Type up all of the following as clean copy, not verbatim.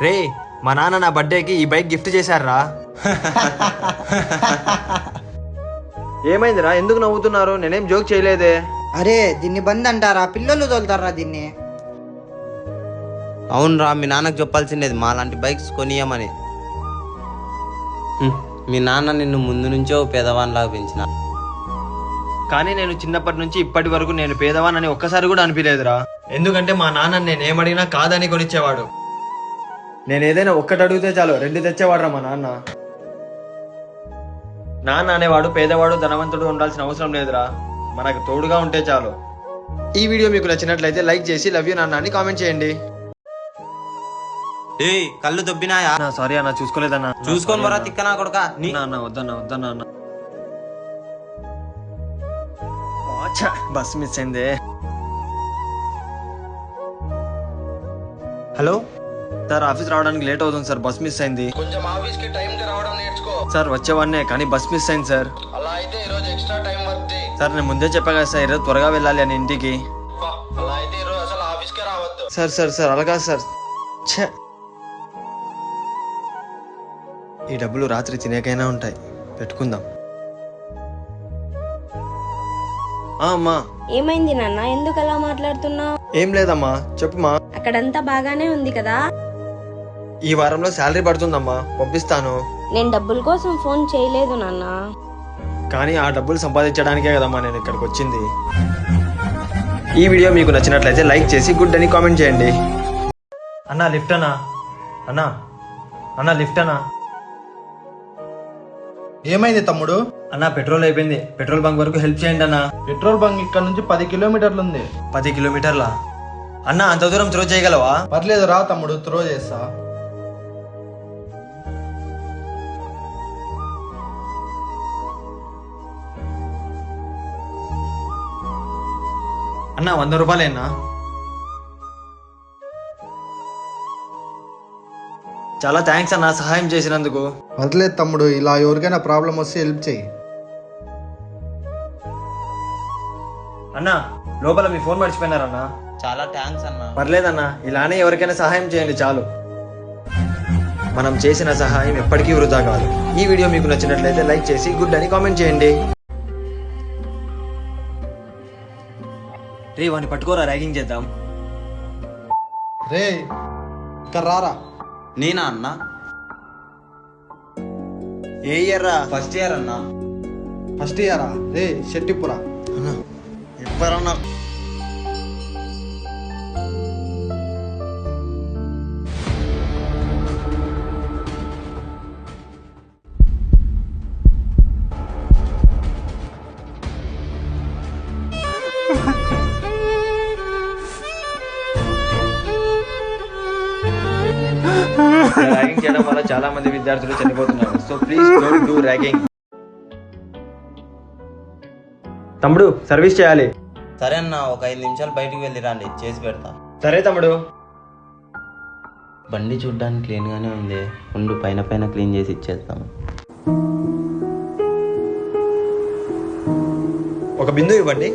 రే మా నాన్న నా బర్త్డేకి ఈ బైక్ గిఫ్ట్ చేశారా. ఏమైందిరా, ఎందుకు నవ్వుతున్నారు? నేనేం జోక్ చేయలేదే. అరే దీన్ని బంద్ అంటారా? పిల్లలు తోలుతారా దీన్ని? అవునరా, మీ నాన్నకు చెప్పాల్సిండేది మా లాంటి బైక్స్ కొనియమని. మీ నాన్న నిన్ను ముందు నుంచో పేదవానిలాగా పెంచిన. కానీ నేను చిన్నప్పటి నుంచి ఇప్పటి వరకు నేను పేదవానని ఒక్కసారి కూడా అనిపించలేదురా. ఎందుకంటే మా నాన్న నేను ఏమడిగినా కాదని కొనిచ్చేవాడు. నేను ఏదైనా ఒక్కటి అడిగితే చాలు 2 తెచ్చేవాడురా మా నాన్న. నాన్న అనేవాడు పేదవాడు ధనవంతుడు ఉండాల్సిన అవసరం లేదురా, మనకు తోడుగా ఉంటే చాలు. ఈ వీడియో మీకు నచ్చినట్లయితే లైక్ చేసి లవ్ యూ నాన్న అని కామెంట్ చేయండి. ఏయ్ కళ్ళు దొబ్బినాయా? సారీ అన్న, చూసుకోలేదన్నా. చూసుకొని మరా తిక్కనా కొడుక. అన్న వద్దన్నా అన్న. బస్ మిస్ అయిందే. హలో సార్, ఆఫీస్ రావడానికి లేట్ అవుతుంది సార్, బస్ మిస్ అయింది. కొంచెం ఆఫీస్ కి టైం కి రావడం నేర్చుకో. సార్ వచ్చేవాడినే కానీ బస్ మిస్ అయింది సార్. అలా అయితే ఈరోజు ఎక్స్ట్రా టైం వర్క్ చేయి. సార్ నేను ముందే చెప్పా కదా సార్, ఈరోజు త్వరగా వెళ్ళాలి అని ఇంటికి. అలా అయితే ఈరోజు అసలు ఆఫీస్ కి రావద్దు. సార్ అలాగా సార్. ఛ, ఈ డబ్బులు రాత్రి తినేకైనా ఉంటాయి, పెట్టుకుందాం. అమ్మా. ఏమైంది నాన్న, ఎందుకు అలా మాట్లాడుతున్నావు? ఏం లేదమ్మా, చెప్పుమా. అక్కడంతా బాగానే ఉంది కదా? ఈ వారంలో శాలరీ పడుతుందమ్మా, పంపిస్తాను. నేను డబ్బుల కోసం ఫోన్ చేయలేదు నాన్న. కానీ ఆ డబ్బులు సంపాదించడానికే కదమ్మా నేను ఇక్కడికి వచ్చింది. ఈ వీడియో మీకు నచ్చినట్లయితే లైక్ చేసి గుడ్ అని కామెంట్ చేయండి. అన్నా లిఫ్ట్ అన్నా. అన్నా లిఫ్ట్ అన్నా. ఏమైంది తమ్ముడు? అన్నా పెట్రోల్ అయిపోయింది, పెట్రోల్ బంక్ వరకు హెల్ప్ చేయండి అన్నా. పెట్రోల్ బంక్ ఇక్కడ నుంచి 10 కిలోమీటర్లు ఉంది. 10 కిలోమీటర్లా? అన్నా అంత దూరం త్రో చేయగలవా? పర్లేదు రా తమ్ముడు, త్రో చేస్తా. అన్నా 100 రూపాయలేనా? చాలా థ్యాంక్స్ అన్నా సహాయం చేసినందుకు. పర్లేదు తమ్ముడు, ఇలా ఎవరికైనా ప్రాబ్లం వస్తే హెల్ప్ చేయి. అన్నా లోపల మీ ఫోన్ మర్చిపోయినారన్నా. చాలా థ్యాంక్స్ అన్న. పర్లేదన్నా, ఇలానే ఎవరికైనా సహాయం చేయండి చాలు. మనం చేసిన సహాయం ఎప్పటికీ వృధా కాదు. ఈ వీడియో మీకు నచ్చినట్లయితే లైక్ చేసి గుడ్ అని కామెంట్ చేయండి. రే వాడిని పట్టుకోరా, ర్యాగింగ్ చేద్దాం. రే ఇక్కడ రారా. నేనా అన్న? ఏ ఇయర్ రా? ఫస్ట్ ఇయర్ అన్నా. ఫస్ట్ ఇయరా? రే షెట్టిపురా. ఎవరన్నా ర్యాగింగ్ చేయడం వల్ల చాలా మంది విద్యార్థులు చనిపోతున్నారు. So please don't do ragging. తమ్ముడు సర్వీస్ చేయాలి. సరే అన్న, ఒక 5 నిమిషాలు బయటికి వెళ్ళి రండి, చేసి పెడతా. సరే తమ్ముడు. బండి చూడ్డానికి క్లీన్ గానే ఉంది, ఉండు పైన క్లీన్ చేసి ఇచ్చేస్తాము. ఒక బిందు ఇవ్వండి.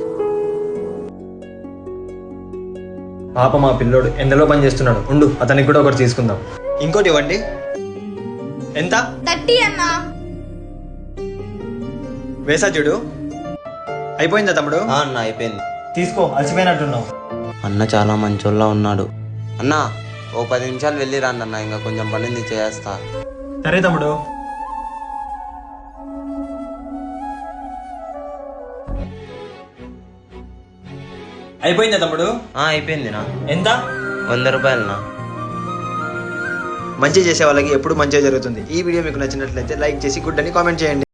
పాప మా పిల్లోడు ఎండలో పని చేస్తున్నాడు, ఉండు అతనికి కూడా ఒకటి తీసుకుందాం. ఇంకోటి ఇవ్వండి. ఎంత? 30 అన్నా. వేసా చూడు. అయిపోయిందా తమ్ముడు? అన్న అయిపోయింది. తీసుకో, అలసిపోయినట్టున్నావు. అన్న చాలా మంచోళ్ళ ఉన్నాడు. అన్న ఓ 10 నిమిషాలు వెళ్ళి రండి అన్న, ఇంకా కొంచెం పనింది చేస్తా. సరే తమ్ముడు. అయిపోయిందా తమ్ముడు? అయిపోయిందినా. ఎంత? 100 రూపాయలనా. మంచి చేసే వాళ్ళకి ఎప్పుడు మంచిగా జరుగుతుంది. ఈ వీడియో మీకు నచ్చినట్లయితే లైక్ చేసి గుడ్ అని కామెంట్ చేయండి.